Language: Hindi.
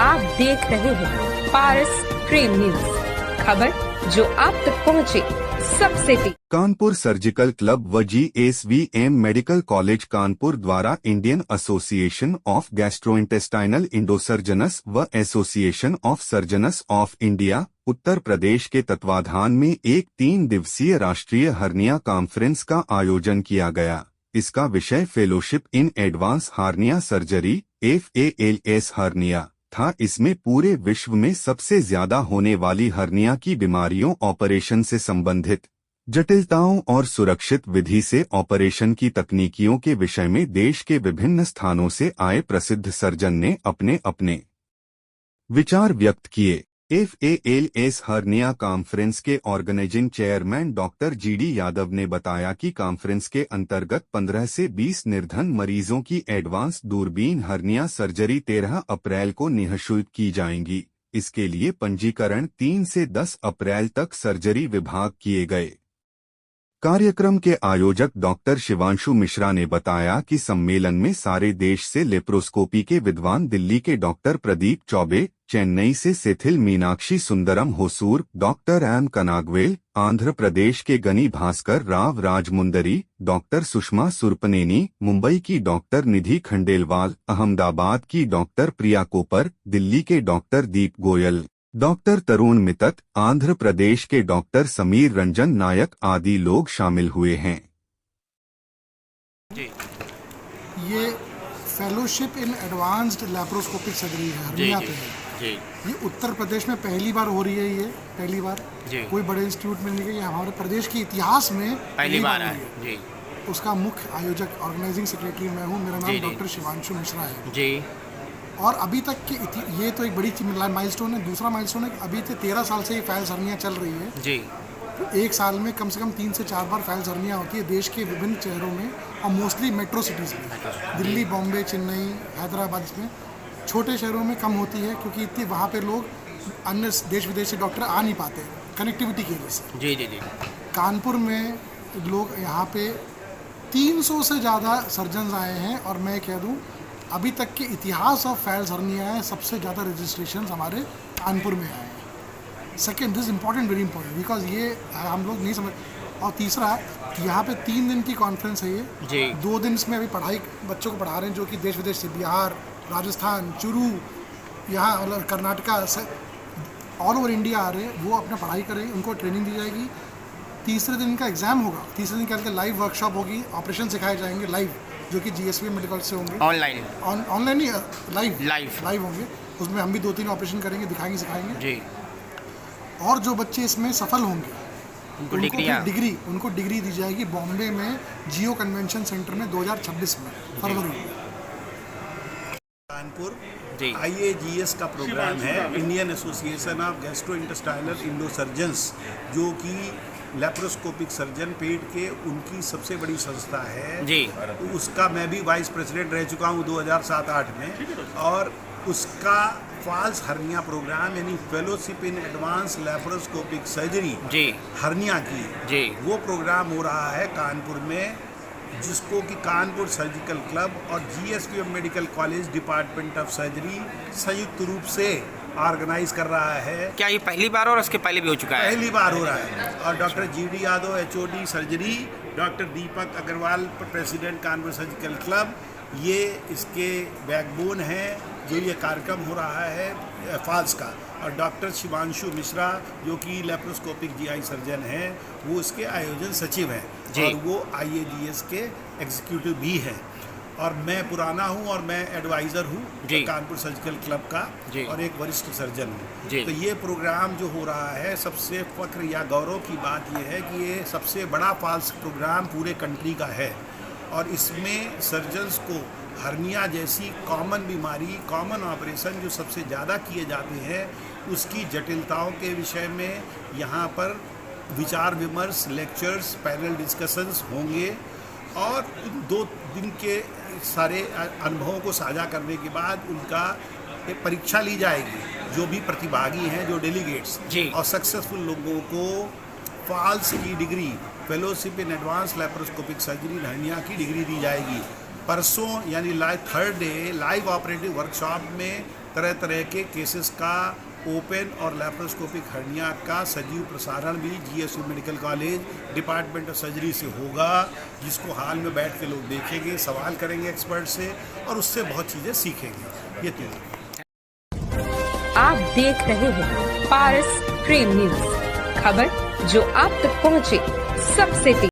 आप देख रहे हैं पारस क्राइम न्यूज, खबर जो आप तक पहुंचे सबसे तेज। कानपुर सर्जिकल क्लब व GSVM मेडिकल कॉलेज कानपुर द्वारा इंडियन एसोसिएशन ऑफ गैस्ट्रोइंटेस्टाइनल इंडोसर्जनस व association of surgeons of India Uttar Pradesh के तत्वाधान में एक 3 दिवसीय राष्ट्रीय हर्निया कॉन्फ्रेंस का आयोजन किया गया। इसका विषय fellowship in advance hernia surgery FALS hernia था। इसमें पूरे विश्व में सबसे ज्यादा होने वाली हर्निया की बीमारियों, ऑपरेशन से संबंधित जटिलताओं और सुरक्षित विधि से ऑपरेशन की तकनीकियों के विषय में देश के विभिन्न स्थानों से आए प्रसिद्ध सर्जन ने अपने अपने विचार व्यक्त किए। FALS हर्निया कॉन्फ्रेंस के organizing chairman doctor GD Yadav ने बताया कि कॉन्फ्रेंस के अंतर्गत 15 से 20 निर्धन मरीजों की एडवांस दूरबीन हर्निया सर्जरी 13 अप्रैल को निःशुल्क की जाएंगी। इसके लिए पंजीकरण 3 से 10 अप्रैल तक सर्जरी विभाग किए गए। कार्यक्रम के आयोजक डॉक्टर शिवांशु मिश्रा ने बताया कि सम्मेलन में सारे देश से लेप्रोस्कोपी के विद्वान, दिल्ली के डॉक्टर प्रदीप चौबे, चेन्नई से सेथिल मीनाक्षी सुंदरम होसूर, डॉक्टर M कनागवेल, आंध्र प्रदेश के गनी भास्कर राव राजमुंदरी, डॉक्टर सुषमा सुरपनेनी, मुंबई की डॉक्टर निधि खंडेलवाल, अहमदाबाद की डॉक्टर प्रिया कोपर, दिल्ली के डॉक्टर दीप गोयल, डॉक्टर तरुण मितत, आंध्र प्रदेश के डॉक्टर समीर रंजन नायक आदि लोग शामिल हुए हैं। जी। ये fellowship in advanced laparoscopic surgery है, हर्निया पे है। जी। ये उत्तर प्रदेश में पहली बार हो रही है। ये पहली बार जी। कोई बड़े इंस्टीट्यूट में नहीं गई, हमारे प्रदेश के इतिहास में पहली बार है। जी। उसका मुख्य आयोजक, ऑर्गेनाइजिंग सेक्रेटरी मैं हूँ। मेरा नाम डॉक्टर शिवांशु मिश्रा है। जी। और अभी तक की ये तो एक बड़ी माइलस्टोन है। दूसरा माइलस्टोन है कि अभी से 13 साल से ये फैल्स हर्निया चल रही है। जी। एक साल में कम से कम 3 से 4 बार फैल्स हर्निया होती है देश के विभिन्न शहरों में, और मोस्टली मेट्रो सिटीज़ में, दिल्ली, बॉम्बे, चेन्नई, हैदराबाद। इसमें छोटे शहरों में कम होती है क्योंकि इतनी वहाँ पे लोग अन्य देश विदेश से डॉक्टर आ नहीं पाते कनेक्टिविटी की वजह से। जी जी जी। कानपुर में लोग यहाँ पे 300 से ज़्यादा सर्जन्स आए हैं, और मैं कह दूँ अभी तक के इतिहास ऑफ फैल्स हर्निया है सबसे ज़्यादा रजिस्ट्रेशन हमारे कानपुर में आए हैं। Second, this important, very important, because ये हम लोग नहीं समझ। और तीसरा, यहाँ पे 3 दिन की कॉन्फ्रेंस है ये। जी। 2 दिन इसमें अभी पढ़ाई बच्चों को पढ़ा रहे हैं जो कि देश विदेश से, बिहार, राजस्थान, चुरू, यहाँ मतलब कर्नाटका से, ऑल ओवर इंडिया आ रहे हैं। वो अपना पढ़ाई करेंगे, उनको ट्रेनिंग दी जाएगी। तीसरे दिन का एग्जाम होगा। तीसरे दिन क्या लाइव वर्कशॉप होगी, ऑपरेशन सिखाए जाएंगे लाइव, जो कि GSVM मेडिकल से होंगे। ऑनलाइन ऑनलाइन नहीं, लाइव होंगे। उसमें हम भी 2-3 ऑपरेशन करेंगे, दिखाएंगे, सिखाएंगे। जी। और जो बच्चे इसमें सफल होंगे उनको डिग्री दी जाएगी बॉम्बे में जियो कन्वेंशन सेंटर में 2026 में, फरवरी में। कानपुर जी। IAGS का प्रोग्राम है, इंडियन एसोसिएशन ऑफ गैस्ट्रोइंटेस्टाइनल इंडोसर्जन्स, जो कि लेप्रोस्कोपिक सर्जन पेट के उनकी सबसे बड़ी संस्था है। जी। तो उसका मैं भी वाइस प्रेसिडेंट रह चुका हूँ 2007-8 में। और उसका फॉल्स हर्निया प्रोग्राम यानी fellowship in advance laparoscopic surgery जी हर्निया की, जी, वो प्रोग्राम हो रहा है कानपुर में, जिसको कि कानपुर सर्जिकल क्लब और GSVM medical college department of surgery संयुक्त रूप से ऑर्गेनाइज कर रहा है। क्या ये पहली बार और उसके पहले भी हो चुका है? पहली बार हो रहा है। और doctor GD Yadav HOD surgery, doctor Deepak Agarwal president Kanpur surgical club, ये इसके बैकबोन हैं जो ये कार्यक्रम हो रहा है फॉल्स का। और डॉक्टर शिवांशु मिश्रा जो कि लेप्रोस्कोपिक GI सर्जन हैं, वो इसके आयोजन सचिव हैं और वो IAGS के एग्जीक्यूटिव भी हैं। और मैं पुराना हूँ और मैं एडवाइज़र हूँ कानपुर सर्जिकल क्लब का और एक वरिष्ठ सर्जन हूँ। तो ये प्रोग्राम जो हो रहा है, सबसे फख्र या गौरव की बात ये है कि ये सबसे बड़ा फॉल्स प्रोग्राम पूरे कंट्री का है। और इसमें सर्जन्स को हर्निया जैसी कॉमन बीमारी, कॉमन ऑपरेशन जो सबसे ज़्यादा किए जाते हैं, उसकी जटिलताओं के विषय में यहाँ पर विचार विमर्श, लेक्चर्स, पैनल डिस्कशंस होंगे। और 2 दिन के सारे अनुभवों को साझा करने के बाद उनका एक परीक्षा ली जाएगी। जो भी प्रतिभागी हैं, जो डेलीगेट्स और सक्सेसफुल लोगों को फॉल्स की degree, fellowship in advance laparoscopic surgery hernia की डिग्री दी जाएगी। परसों यानी third day live operative workshop में तरह तरह के केसेस का ओपन और लैप्रोस्कोपिक हर्निया का सजीव प्रसारण भी GSU medical college department of surgery से होगा, जिसको हाल में बैठ के लोग देखेंगे, सवाल करेंगे एक्सपर्ट से और उससे बहुत चीज़ें सीखेंगे। ये तीन आप देख रहे हैं पारस प्रेम न्यूज, खबर जो आप तक पहुंचे सबसे तेज।